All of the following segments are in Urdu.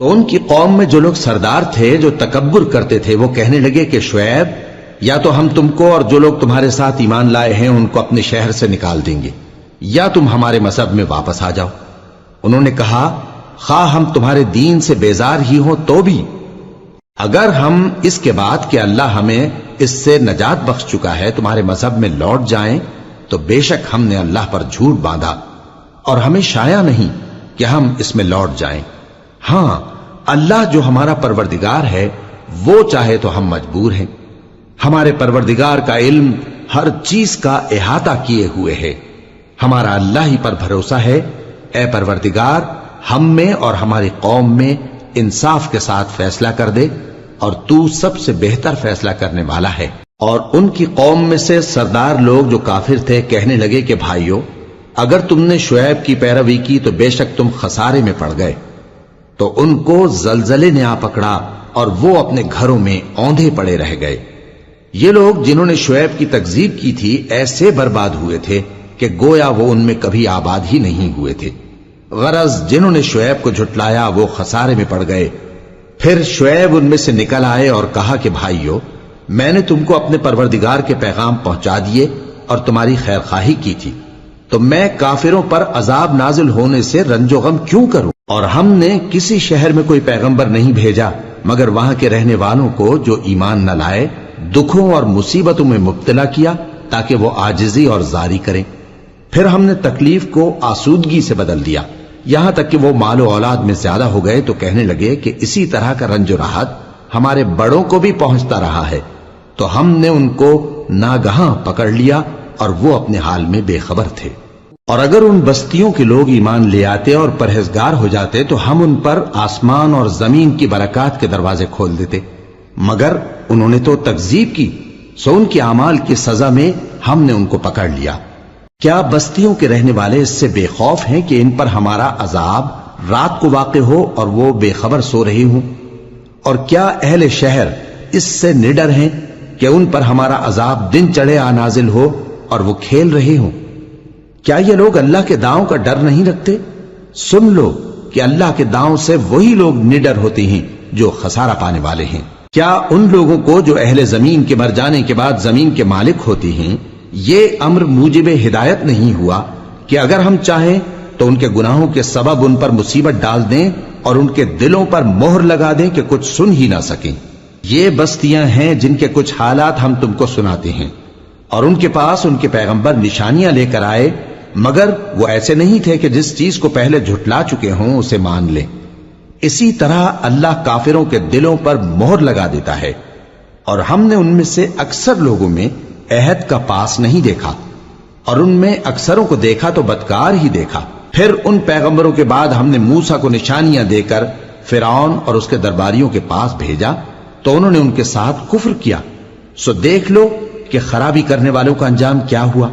تو ان کی قوم میں جو لوگ سردار تھے جو تکبر کرتے تھے وہ کہنے لگے کہ شعیب یا تو ہم تم کو اور جو لوگ تمہارے ساتھ ایمان لائے ہیں ان کو اپنے شہر سے نکال دیں گے یا تم ہمارے مذہب میں واپس آ جاؤ۔ انہوں نے کہا خواہ ہم تمہارے دین سے بیزار ہی ہوں تو بھی اگر ہم اس کے بعد کہ اللہ ہمیں اس سے نجات بخش چکا ہے تمہارے مذہب میں لوٹ جائیں تو بے شک ہم نے اللہ پر جھوٹ باندھا اور ہمیں شایع نہیں کہ ہم اس میں لوٹ جائیں۔ ہاں اللہ جو ہمارا پروردگار ہے وہ چاہے تو ہم مجبور ہیں، ہمارے پروردگار کا علم ہر چیز کا احاطہ کیے ہوئے ہے، ہمارا اللہ ہی پر بھروسہ ہے۔ اے پروردگار ہم میں اور ہماری قوم میں انصاف کے ساتھ فیصلہ کر دے اور تو سب سے بہتر فیصلہ کرنے والا ہے۔ اور ان کی قوم میں سے سردار لوگ جو کافر تھے کہنے لگے کہ بھائیو اگر تم نے شعیب کی پیروی کی تو بے شک تم خسارے میں پڑ گئے۔ تو ان کو زلزلے نے آ پکڑا اور وہ اپنے گھروں میں اوندھے پڑے رہ گئے۔ یہ لوگ جنہوں نے شعیب کی تکذیب کی تھی ایسے برباد ہوئے تھے کہ گویا وہ ان میں کبھی آباد ہی نہیں ہوئے تھے۔ غرض جنہوں نے شعیب کو جھٹلایا وہ خسارے میں پڑ گئے۔ پھر شعیب ان میں سے نکل آئے اور کہا کہ بھائیو میں نے تم کو اپنے پروردگار کے پیغام پہنچا دیے اور تمہاری خیر خواہی کی تھی، تو میں کافروں پر عذاب نازل ہونے سے رنج و غم کیوں کروں؟ اور ہم نے کسی شہر میں کوئی پیغمبر نہیں بھیجا مگر وہاں کے رہنے والوں کو جو ایمان نہ لائے دکھوں اور مصیبتوں میں مبتلا کیا تاکہ وہ عاجزی اور زاری کریں۔ پھر ہم نے تکلیف کو آسودگی سے بدل دیا یہاں تک کہ وہ مال و اولاد میں زیادہ ہو گئے تو کہنے لگے کہ اسی طرح کا رنج و راحت ہمارے بڑوں کو بھی پہنچتا رہا ہے، تو ہم نے ان کو ناگہاں پکڑ لیا اور وہ اپنے حال میں بے خبر تھے۔ اور اگر ان بستیوں کے لوگ ایمان لے آتے اور پرہیزگار ہو جاتے تو ہم ان پر آسمان اور زمین کی برکات کے دروازے کھول دیتے، مگر انہوں نے تو تکذیب کی، سو ان کے اعمال کی سزا میں ہم نے ان کو پکڑ لیا۔ کیا بستیوں کے رہنے والے اس سے بے خوف ہیں کہ ان پر ہمارا عذاب رات کو واقع ہو اور وہ بے خبر سو رہی ہوں؟ اور کیا اہل شہر اس سے نڈر ہیں کہ ان پر ہمارا عذاب دن چڑھے آ نازل ہو اور وہ کھیل رہے ہوں؟ کیا یہ لوگ اللہ کے داؤں کا ڈر نہیں رکھتے؟ سن لو کہ اللہ کے داؤں سے وہی لوگ نڈر ہوتے ہیں جو خسارہ پانے والے ہیں۔ کیا ان لوگوں کو جو اہل زمین کے مر جانے کے بعد زمین کے مالک ہوتے ہیں یہ امر موجب ہدایت نہیں ہوا کہ اگر ہم چاہیں تو ان کے گناہوں کے سبب ان پر مصیبت ڈال دیں اور ان کے دلوں پر مہر لگا دیں کہ کچھ سن ہی نہ سکیں؟ یہ بستیاں ہیں جن کے کچھ حالات ہم تم کو سناتے ہیں، اور ان کے پاس ان کے پیغمبر نشانیاں لے کر آئے مگر وہ ایسے نہیں تھے کہ جس چیز کو پہلے جھٹلا چکے ہوں اسے مان لیں۔ اسی طرح اللہ کافروں کے دلوں پر مہر لگا دیتا ہے، اور ہم نے ان میں سے اکثر لوگوں میں عہد کا پاس نہیں دیکھا اور ان میں اکثروں کو دیکھا تو بدکار ہی دیکھا۔ پھر ان پیغمبروں کے بعد ہم نے موسیٰ کو نشانیاں دے کر فرعون اور اس کے درباریوں کے پاس بھیجا تو انہوں نے ان کے ساتھ کفر کیا، سو دیکھ لو کہ خرابی کرنے والوں کا انجام کیا ہوا۔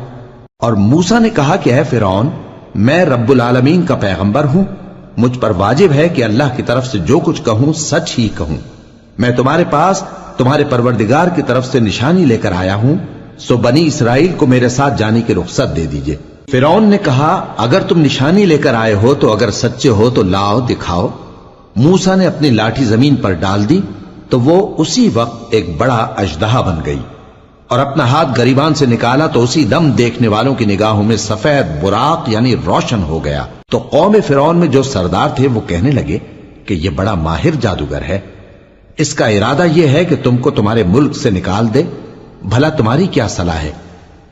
اور موسیٰ نے کہا کہ اے فرعون میں رب العالمین کا پیغمبر ہوں، مجھ پر واجب ہے کہ اللہ کی طرف سے جو کچھ کہوں سچ ہی کہوں، میں تمہارے پاس تمہارے پروردگار کی طرف سے نشانی لے کر آیا ہوں، سو بنی اسرائیل کو میرے ساتھ جانے کی رخصت دے دیجئے۔ فرعون نے کہا اگر تم نشانی لے کر آئے ہو تو اگر سچے ہو تو لاؤ دکھاؤ۔ موسیٰ نے اپنی لاٹھی زمین پر ڈال دی تو وہ اسی وقت ایک بڑا اژدہا بن گئی، اور اپنا ہاتھ گریبان سے نکالا تو اسی دم دیکھنے والوں کی نگاہوں میں سفید براق یعنی روشن ہو گیا۔ تو قوم فرعون میں جو سردار تھے وہ کہنے لگے کہ یہ بڑا ماہر جادوگر ہے، اس کا ارادہ یہ ہے کہ تم کو تمہارے ملک سے نکال دے، بھلا تمہاری کیا صلاح ہے؟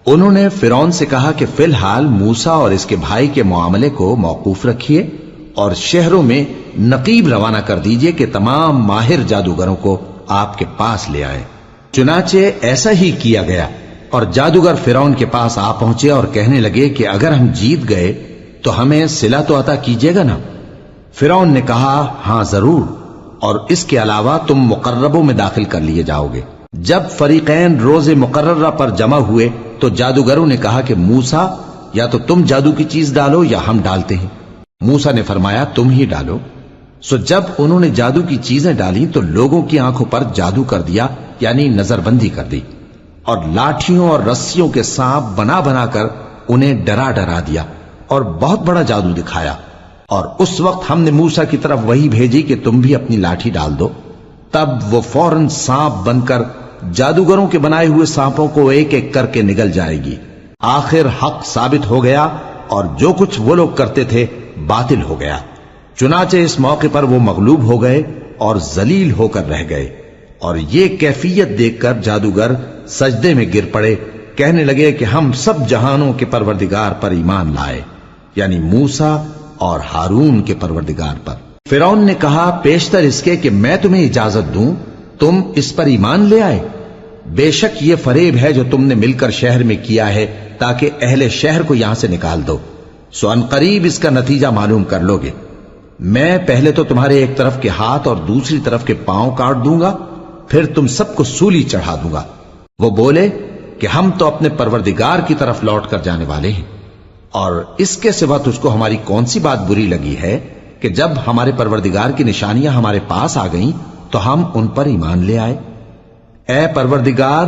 انہوں نے فرعون سے کہا کہ فی الحال موسیٰ اور اس کے بھائی کے معاملے کو موقوف رکھیے اور شہروں میں نقیب روانہ کر دیجئے کہ تمام ماہر جادوگروں کو آپ کے پاس لے آئیں۔ چنانچہ ایسا ہی کیا گیا، اور جادوگر فرعون کے پاس آ پہنچے اور کہنے لگے کہ اگر ہم جیت گئے تو ہمیں صلہ تو عطا کیجیے گا نا؟ فرعون نے کہا ہاں ضرور، اور اس کے علاوہ تم مقربوں میں داخل کر لیے جاؤ گے۔ جب فریقین روز مقررہ پر جمع ہوئے تو جادوگروں نے کہا کہ موسیٰ یا تو تم جادو کی چیز ڈالو یا ہم ڈالتے ہیں۔ موسیٰ نے فرمایا تم ہی ڈالو۔ سو جب انہوں نے جادو کی چیزیں ڈالی تو لوگوں کی آنکھوں پر جادو کر دیا، یعنی نظر بندی کر دی، اور لاٹھیوں اور رسیوں کے سانپ بنا بنا کر انہیں ڈرا ڈرا دیا اور بہت بڑا جادو دکھایا۔ اور اس وقت ہم نے موسیٰ کی طرف وہی بھیجی کہ تم بھی اپنی لاٹھی ڈال دو، تب وہ فوراً سانپ بن کر جادوگروں کے بنائے ہوئے سانپوں کو ایک ایک کر کے نگل جائے گی۔ آخر حق ثابت ہو گیا اور جو کچھ وہ لوگ کرتے تھے باطل ہو گیا۔ چنانچہ اس موقع پر وہ مغلوب ہو گئے اور ذلیل ہو کر رہ گئے، اور یہ کیفیت دیکھ کر جادوگر سجدے میں گر پڑے، کہنے لگے کہ ہم سب جہانوں کے پروردگار پر ایمان لائے، یعنی موسیٰ اور ہارون کے پروردگار پر۔ فرعون نے کہا پیشتر اس کے کہ میں تمہیں اجازت دوں تم اس پر ایمان لے آئے، بے شک یہ فریب ہے جو تم نے مل کر شہر میں کیا ہے تاکہ اہل شہر کو یہاں سے نکال دو، سو ان قریب اس کا نتیجہ معلوم کر لو گے۔ میں پہلے تو تمہارے ایک طرف کے ہاتھ اور دوسری طرف کے پاؤں کاٹ دوں گا، پھر تم سب کو سولی چڑھا دوں گا۔ وہ بولے کہ ہم تو اپنے پروردگار کی طرف لوٹ کر جانے والے ہیں، اور اس کے سوا تجھ کو ہماری کون سی بات بری لگی ہے کہ جب ہمارے پروردگار کی نشانیاں ہمارے پاس آ گئیں تو ہم ان پر ایمان لے آئے۔ اے پروردگار،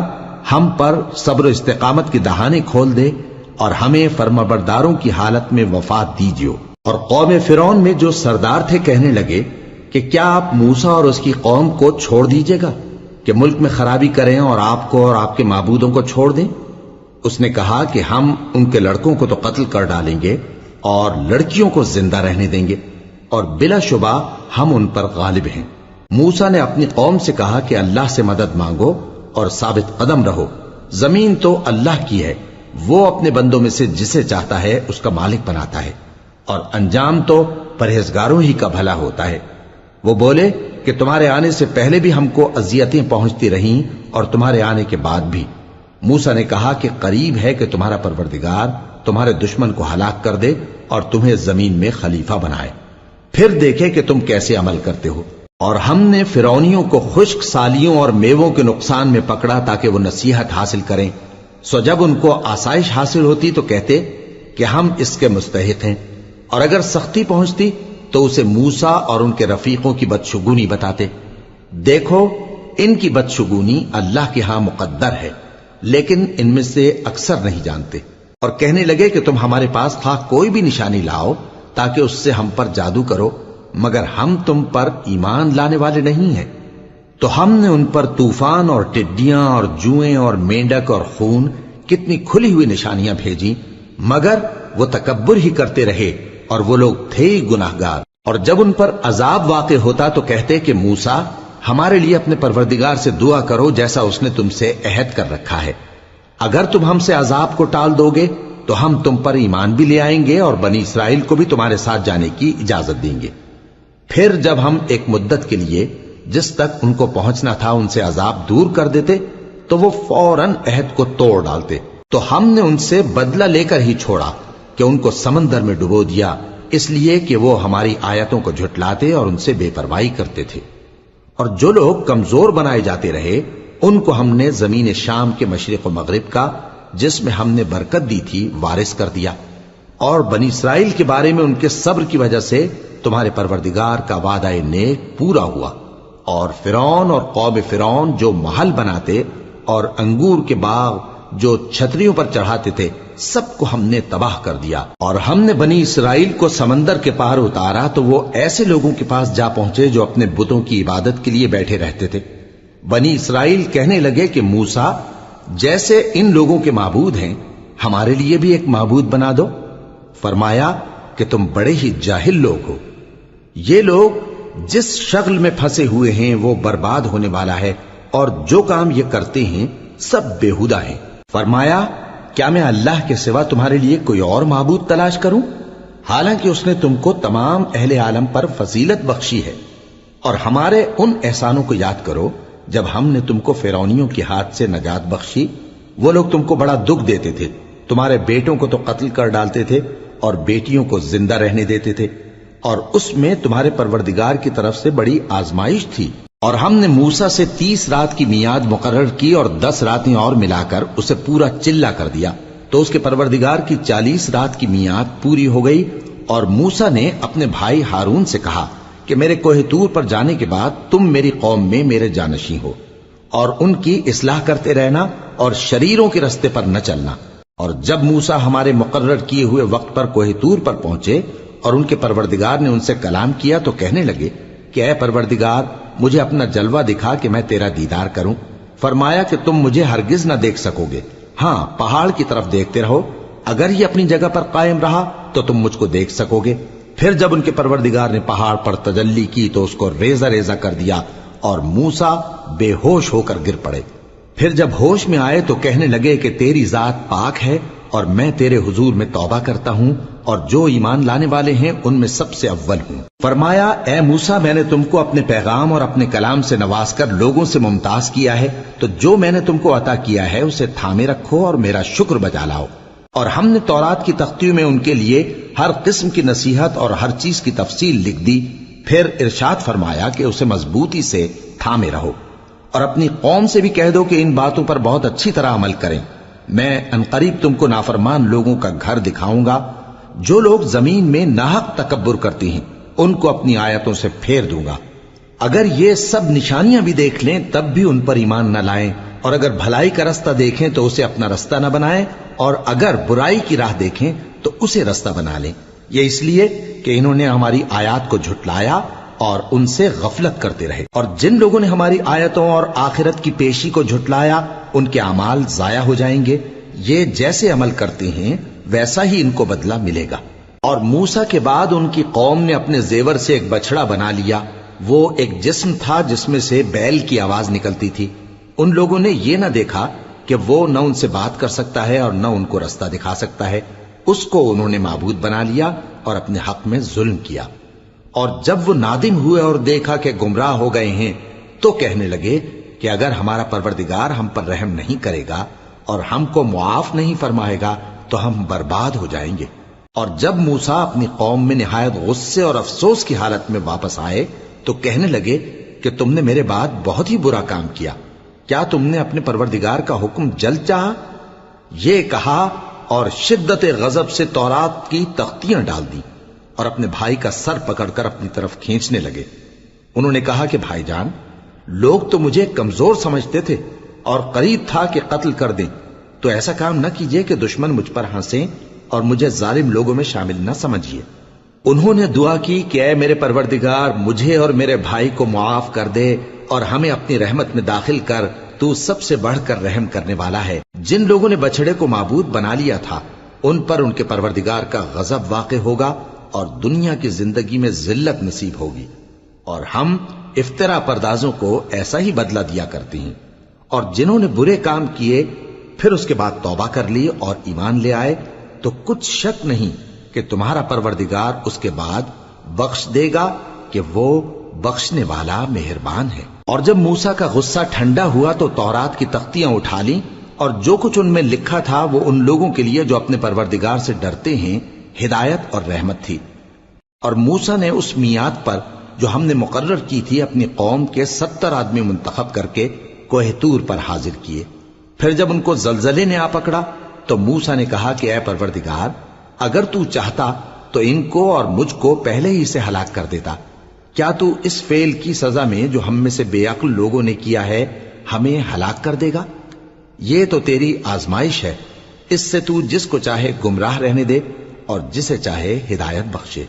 ہم پر صبر و استقامت کی دہانے کھول دے اور ہمیں فرمانبرداروں کی حالت میں وفات دیجیو۔ اور قوم فرعون میں جو سردار تھے کہنے لگے کہ کیا آپ موسیٰ اور اس کی قوم کو چھوڑ دیجیے گا کہ ملک میں خرابی کریں اور آپ کو اور آپ کے معبودوں کو چھوڑ دیں؟ اس نے کہا کہ ہم ان کے لڑکوں کو تو قتل کر ڈالیں گے اور لڑکیوں کو زندہ رہنے دیں گے، اور بلا شبہ ہم ان پر غالب ہیں۔ موسیٰ نے اپنی قوم سے کہا کہ اللہ سے مدد مانگو اور ثابت قدم رہو، زمین تو اللہ کی ہے، وہ اپنے بندوں میں سے جسے چاہتا ہے اس کا مالک بناتا ہے، اور انجام تو پرہیزگاروں ہی کا بھلا ہوتا ہے۔ وہ بولے کہ تمہارے آنے سے پہلے بھی ہم کو اذیتیں پہنچتی رہیں اور تمہارے آنے کے بعد بھی۔ موسیٰ نے کہا کہ قریب ہے کہ تمہارا پروردگار تمہارے دشمن کو ہلاک کر دے اور تمہیں زمین میں خلیفہ بنائے، پھر دیکھے کہ تم کیسے عمل کرتے ہو۔ اور ہم نے فرعونیوں کو خشک سالیوں اور میووں کے نقصان میں پکڑا تاکہ وہ نصیحت حاصل کریں، سو جب ان کو آسائش حاصل ہوتی تو کہتے کہ ہم اس کے مستحق ہیں، اور اگر سختی پہنچتی تو اسے موسیٰ اور ان کے رفیقوں کی بدشگونی بتاتے۔ دیکھو ان کی بدشگونی اللہ کے ہاں مقدر ہے، لیکن ان میں سے اکثر نہیں جانتے۔ اور کہنے لگے کہ تم ہمارے پاس خواہ کوئی بھی نشانی لاؤ تاکہ اس سے ہم پر جادو کرو، مگر ہم تم پر ایمان لانے والے نہیں ہیں۔ تو ہم نے ان پر طوفان اور ٹڈیاں اور جوئیں اور مینڈک اور خون کتنی کھلی ہوئی نشانیاں بھیجی، مگر وہ تکبر ہی کرتے رہے اور وہ لوگ تھے ہی گناہگار۔ اور جب ان پر عذاب واقع ہوتا تو کہتے کہ موسیٰ ہمارے لیے اپنے پروردگار سے دعا کرو جیسا اس نے تم سے عہد کر رکھا ہے، اگر تم ہم سے عذاب کو ٹال دو گے تو ہم تم پر ایمان بھی لے آئیں گے اور بنی اسرائیل کو بھی تمہارے ساتھ جانے کی اجازت دیں گے۔ پھر جب ہم ایک مدت کے لیے جس تک ان کو پہنچنا تھا ان سے عذاب دور کر دیتے تو وہ فوراً عہد کو توڑ ڈالتے، تو ہم نے ان سے بدلہ لے کر ہی چھوڑا کہ ان کو سمندر میں ڈبو دیا، اس لیے کہ وہ ہماری آیتوں کو جھٹلاتے اور ان سے بے پرواہی کرتے تھے۔ اور جو لوگ کمزور بنائے جاتے رہے ان کو ہم نے زمین شام کے مشرق و مغرب کا جس میں ہم نے برکت دی تھی وارث کر دیا، اور بنی اسرائیل کے بارے میں ان کے صبر کی وجہ سے تمہارے پروردگار کا وعدہ نیک پورا ہوا۔ اور فرعون اور قوم فرعون جو محل بناتے اور انگور کے باغ جو چھتریوں پر چڑھاتے تھے سب کو ہم نے تباہ کر دیا۔ اور ہم نے بنی اسرائیل کو سمندر کے پار اتارا تو وہ ایسے لوگوں کے پاس جا پہنچے جو اپنے بتوں کی عبادت کے لیے بیٹھے رہتے تھے۔ بنی اسرائیل کہنے لگے کہ موسیٰ جیسے ان لوگوں کے معبود ہیں ہمارے لیے بھی ایک معبود بنا دو۔ فرمایا کہ تم بڑے ہی جاہل لوگ ہو، یہ لوگ جس شغل میں پھنسے ہوئے ہیں وہ برباد ہونے والا ہے، اور جو کام یہ کرتے ہیں سب بیہودہ ہیں۔ فرمایا کیا میں اللہ کے سوا تمہارے لیے کوئی اور معبود تلاش کروں، حالانکہ اس نے تم کو تمام اہل عالم پر فضیلت بخشی ہے۔ اور ہمارے ان احسانوں کو یاد کرو جب ہم نے تم کو فرعونیوں کے ہاتھ سے نجات بخشی، وہ لوگ تم کو بڑا دکھ دیتے تھے، تمہارے بیٹوں کو تو قتل کر ڈالتے تھے اور بیٹیوں کو زندہ رہنے دیتے تھے، اور اس میں تمہارے پروردگار کی طرف سے بڑی آزمائش تھی۔ اور ہم نے موسیٰ سے 30 رات کی میعاد مقرر کی اور 10 راتیں اور ملا کر اسے پورا چلا کر دیا، تو اس کے پروردگار کی 40 رات کی میعاد پوری ہو گئی۔ اور موسیٰ نے اپنے بھائی ہارون سے کہا کہ میرے کوہ طور پر جانے کے بعد تم میری قوم میں میرے جانشین ہو، اور ان کی اصلاح کرتے رہنا اور شریروں کے رستے پر نہ چلنا۔ اور جب موسیٰ ہمارے مقرر کیے ہوئے وقت پر کوہ طور پر پہنچے اور ان کے پروردگار نے ان سے کلام کیا تو کہنے لگے کہ اے پروردگار مجھے اپنا جلوہ دکھا کہ میں تیرا دیدار کروں۔ فرمایا کہ تم مجھے ہرگز نہ دیکھ سکو گے، ہاں پہاڑ کی طرف دیکھتے رہو، اگر یہ اپنی جگہ پر قائم رہا تو تم مجھ کو دیکھ سکو گے۔ پھر جب ان کے پروردگار نے پہاڑ پر تجلی کی تو اس کو ریزہ ریزہ کر دیا اور موسیٰ بے ہوش ہو کر گر پڑے۔ پھر جب ہوش میں آئے تو کہنے لگے کہ تیری ذات پاک ہے اور میں تیرے حضور میں توبہ کرتا ہوں اور جو ایمان لانے والے ہیں ان میں سب سے اول ہوں۔ فرمایا اے موسیٰ میں نے تم کو اپنے پیغام اور اپنے کلام سے نواز کر لوگوں سے ممتاز کیا ہے، تو جو میں نے تم کو عطا کیا ہے اسے تھامے رکھو اور میرا شکر بجا لاؤ۔ اور ہم نے تورات کی تختیوں میں ان کے لیے ہر قسم کی نصیحت اور ہر چیز کی تفصیل لکھ دی۔ پھر ارشاد فرمایا کہ اسے مضبوطی سے تھامے رہو اور اپنی قوم سے بھی کہہ دو کہ ان باتوں پر بہت اچھی طرح عمل کریں۔ میں انقریب تم کو نافرمان لوگوں کا گھر دکھاؤں گا، جو لوگ زمین میں ناحق تکبر کرتی ہیں ان کو اپنی آیتوں سے پھیر دوں گا۔ اگر یہ سب نشانیاں بھی دیکھ لیں تب بھی ان پر ایمان نہ لائیں، اور اگر بھلائی کا رستہ دیکھیں تو اسے اپنا رستہ نہ بنائیں، اور اگر برائی کی راہ دیکھیں تو اسے رستہ بنا لیں۔ یہ اس لیے کہ انہوں نے ہماری آیات کو جھٹلایا اور ان سے غفلت کرتے رہے، اور جن لوگوں نے ہماری آیتوں اور آخرت کی پیشی کو جھٹلایا ان کے اعمال ضائع ہو جائیں گے۔ یہ جیسے عمل کرتے ہیں ویسا ہی ان کو بدلہ ملے گا۔ اور موسیٰ کے بعد ان کی قوم نے اپنے زیور سے ایک بچڑا بنا لیا، وہ ایک جسم تھا جس میں سے بیل کی آواز نکلتی تھی۔ ان لوگوں نے یہ نہ دیکھا کہ وہ نہ ان سے بات کر سکتا ہے اور نہ ان کو رستہ دکھا سکتا ہے، اس کو انہوں نے معبود بنا لیا اور اپنے حق میں ظلم کیا۔ اور جب وہ نادم ہوئے اور دیکھا کہ گمراہ ہو گئے ہیں تو کہنے لگے کہ اگر ہمارا پروردگار ہم پر رحم نہیں کرے گا اور ہم کو معاف نہیں فرمائے گا تو ہم برباد ہو جائیں گے۔ اور جب موسیٰ اپنی قوم میں نہایت غصے اور افسوس کی حالت میں واپس آئے تو کہنے لگے کہ تم نے میرے بعد بہت ہی برا کام کیا، کیا تم نے اپنے پروردگار کا حکم جلد چاہا؟ یہ کہا اور شدت غضب سے تورات کی تختیاں ڈال دی اور اپنے بھائی کا سر پکڑ کر اپنی طرف کھینچنے لگے۔ انہوں نے کہا کہ بھائی جان، لوگ تو مجھے کمزور سمجھتے تھے اور قریب تھا کہ قتل کر دیں، تو ایسا کام نہ کیجیے کہ دشمن مجھ پر ہنسیں اور مجھے ظالم لوگوں میں شامل نہ سمجھیے۔ انہوں نے دعا کی کہ اے میرے پروردگار مجھے اور میرے بھائی کو معاف کر دے اور ہمیں اپنی رحمت میں داخل کر، تو سب سے بڑھ کر رحم کرنے والا ہے۔ جن لوگوں نے بچڑے کو معبود بنا لیا تھا ان پر ان کے پروردگار کا غضب واقع ہوگا اور دنیا کی زندگی میں ذلت نصیب ہوگی، اور ہم افترا پردازوں کو ایسا ہی بدلہ دیا کرتے ہیں۔ اور جنہوں نے برے کام کیے پھر اس کے بعد توبہ کر لی اور ایمان لے آئے تو کچھ شک نہیں کہ تمہارا پروردگار اس کے بعد بخش دے گا کہ وہ بخشنے والا مہربان ہے۔ اور جب موسیٰ کا غصہ ٹھنڈا ہوا تو تورات کی تختیاں اٹھا لیں، اور جو کچھ ان میں لکھا تھا وہ ان لوگوں کے لیے جو اپنے پروردگار سے ڈرتے ہیں ہدایت اور رحمت تھی۔ اور موسیٰ نے اس میعاد پر جو ہم نے مقرر کی تھی اپنی قوم کے 70 آدمی منتخب کر کے کوہ طور پر حاضر کیے۔ پھر جب ان کو زلزلے نے آ پکڑا تو موسیٰ نے کہا کہ اے پروردگار اگر تو چاہتا تو ان کو اور مجھ کو پہلے ہی سے ہلاک کر دیتا، کیا تو اس فعل کی سزا میں جو ہم میں سے بے عقل لوگوں نے کیا ہے ہمیں ہلاک کر دے گا؟ یہ تو تیری آزمائش ہے، اس سے تو جس کو چاہے گمراہ رہنے دے اور جسے چاہے ہدایت بخشے۔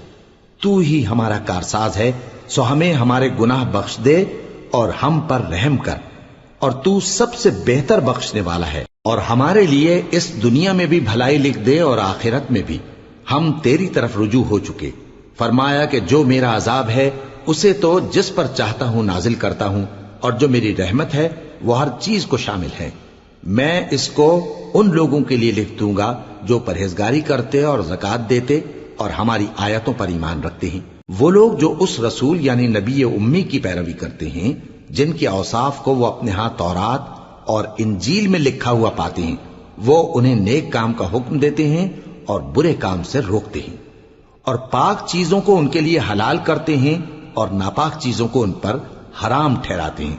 تو ہی ہمارا کارساز ہے، سو ہمیں ہمارے گناہ بخش دے اور ہم پر رحم کر، اور تو سب سے بہتر بخشنے والا ہے، اور ہمارے لیے اس دنیا میں بھی بھلائی لکھ دے اور آخرت میں بھی، ہم تیری طرف رجوع ہو چکے۔ فرمایا کہ جو میرا عذاب ہے اسے تو جس پر چاہتا ہوں نازل کرتا ہوں، اور جو میری رحمت ہے وہ ہر چیز کو شامل ہے۔ میں اس کو ان لوگوں کے لیے لکھ دوں گا جو پرہیزگاری کرتے اور زکوٰۃ دیتے اور ہماری آیتوں پر ایمان رکھتے ہیں، وہ لوگ جو اس رسول یعنی نبی امی کی پیروی کرتے ہیں جن کے اوصاف کو وہ اپنے ہاں تورات اور انجیل میں لکھا ہوا پاتے ہیں، وہ انہیں نیک کام کا حکم دیتے ہیں اور برے کام سے روکتے ہیں، اور پاک چیزوں کو ان کے لیے حلال کرتے ہیں اور ناپاک چیزوں کو ان پر حرام ٹھہراتے ہیں،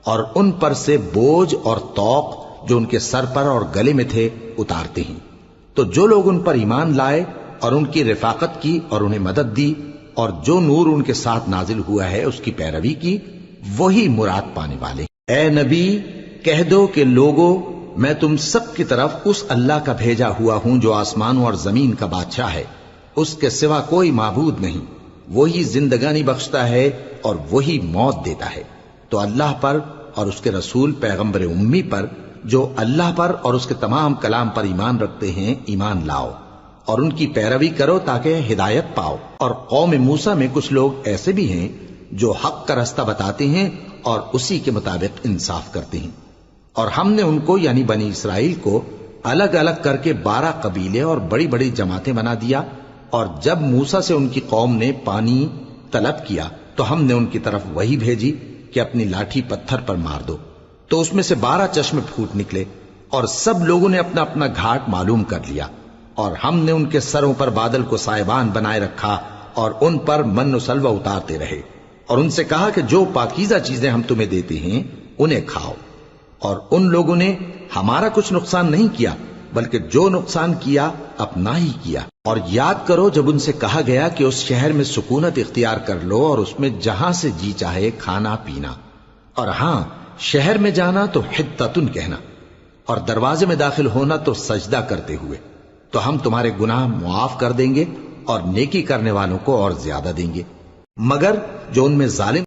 اور ان پر سے بوجھ اور طوق جو ان کے سر پر اور گلے میں تھے اتارتے ہیں۔ تو جو لوگ ان پر ایمان لائے اور ان کی رفاقت کی اور انہیں مدد دی اور جو نور ان کے ساتھ نازل ہوا ہے اس کی پیروی کی، وہی مراد پانے والے۔ اے نبی کہہ دو کہ لوگو میں تم سب کی طرف اس اللہ کا بھیجا ہوا ہوں جو آسمانوں اور زمین کا بادشاہ ہے، اس کے سوا کوئی معبود نہیں، وہی زندگانی بخشتا ہے اور وہی موت دیتا ہے۔ تو اللہ پر اور اس کے رسول پیغمبر امی پر جو اللہ پر اور اس کے تمام کلام پر ایمان رکھتے ہیں ایمان لاؤ اور ان کی پیروی کرو تاکہ ہدایت پاؤ۔ اور قوم موسیٰ میں کچھ لوگ ایسے بھی ہیں جو حق کا رستہ بتاتے ہیں اور اسی کے مطابق انصاف کرتے ہیں۔ اور ہم نے ان کو یعنی بنی اسرائیل کو الگ الگ کر کے 12 قبیلے اور بڑی بڑی جماعتیں بنا دیا، اور جب موسیٰ سے ان کی قوم نے پانی طلب کیا تو ہم نے ان کی طرف وہی بھیجی کہ اپنی لاٹھی پتھر پر مار دو، تو اس میں سے 12 چشمے پھوٹ نکلے، اور سب لوگوں نے اپنا اپنا گھاٹ معلوم کر لیا۔ اور ہم نے ان کے سروں پر بادل کو سائبان بنائے رکھا اور ان پر من و سلوہ اتارتے رہے، اور ان سے کہا کہ جو پاکیزہ چیزیں ہم تمہیں دیتے ہیں انہیں کھاؤ۔ اور ان لوگوں نے ہمارا کچھ نقصان نہیں کیا بلکہ جو نقصان کیا اپنا ہی کیا۔ اور یاد کرو جب ان سے کہا گیا کہ اس شہر میں سکونت اختیار کر لو اور اس میں جہاں سے جی چاہے کھانا پینا، اور ہاں شہر میں جانا تو حتتن کہنا، اور دروازے میں داخل ہونا تو سجدہ کرتے ہوئے، تو ہم تمہارے گناہ معاف کر دیں گے اور نیکی کرنے والوں کو اور زیادہ دیں گے۔ مگر جو ان میں ظالم